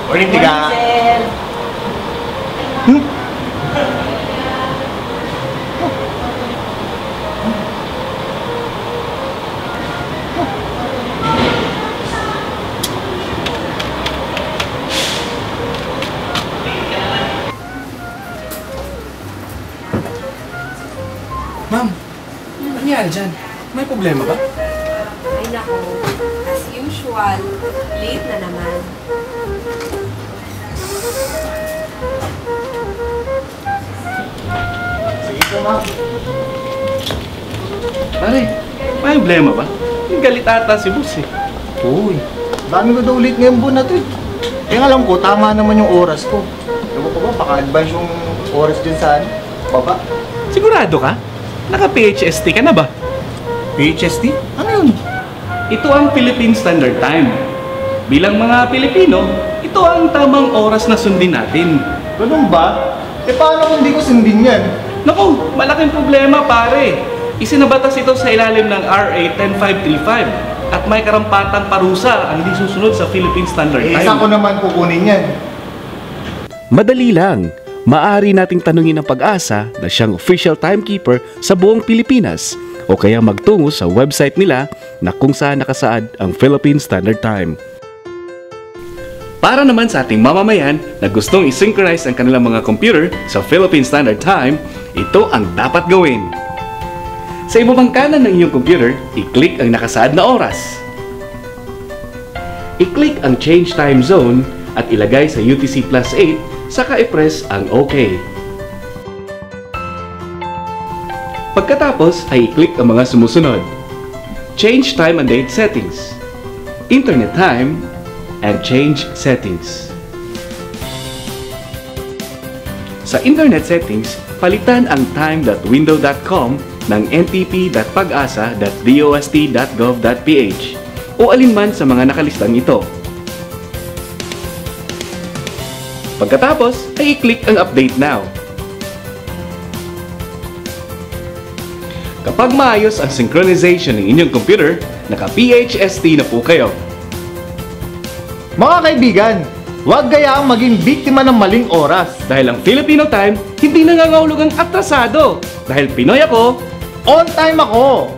Morning, Tiga. Ma'am, ano nangyari dyan? May problema ba? Ay nako, as usual, late na naman. Sige po, ma'am. Pare, may problema ba? Yung galit ata si boss eh. Uy, dami ko daw ulit ngayong buwan na to eh. Kaya alam ko, tama naman yung oras ko. Ewan ko ba, baka-advance yung oras din sa baba. Sigurado ka? Naka-PHST ka na ba? PHST? Ano yun? Ito ang Philippine Standard Time. Bilang mga Pilipino, ito ang tamang oras na sundin natin. Ganun ba? Eh paano kung hindi ko sundin yan? Naku, malaking problema pare. Isinabatas ito sa ilalim ng RA 10535 at may karampatang parusa ang hindi susunod sa Philippine Standard Eh, Time. saan ko naman kukunin yan? Madali lang. Maaari nating tanungin ng Pag-asa na siyang official timekeeper sa buong Pilipinas o kaya magtungo sa website nila na kung saan nakasaad ang Philippine Standard Time. Para naman sa ating mamamayan na gustong i-synchronize ang kanilang mga computer sa Philippine Standard Time, ito ang dapat gawin. Sa ibabang kanan ng iyong computer, i-click ang nakasaad na oras. I-click ang Change Time Zone at ilagay sa UTC Plus 8, saka i-press ang OK. Pagkatapos ay i-click ang mga sumusunod. Change Time and Date Settings, Internet Time, and Change Settings. Sa Internet Settings, palitan ang time.window.com ng ntp.pagasa.dost.gov.ph o alinman sa mga nakalistang ito. Pagkatapos ay i-click ang Update Now. Kapag maayos ang synchronization ng inyong computer, naka-PHST na po kayo. Mga kaibigan, huwag gayaang maging biktima ng maling oras. Dahil ang Filipino time, hindi nangangahulugang atrasado. Dahil Pinoy ako, On time ako!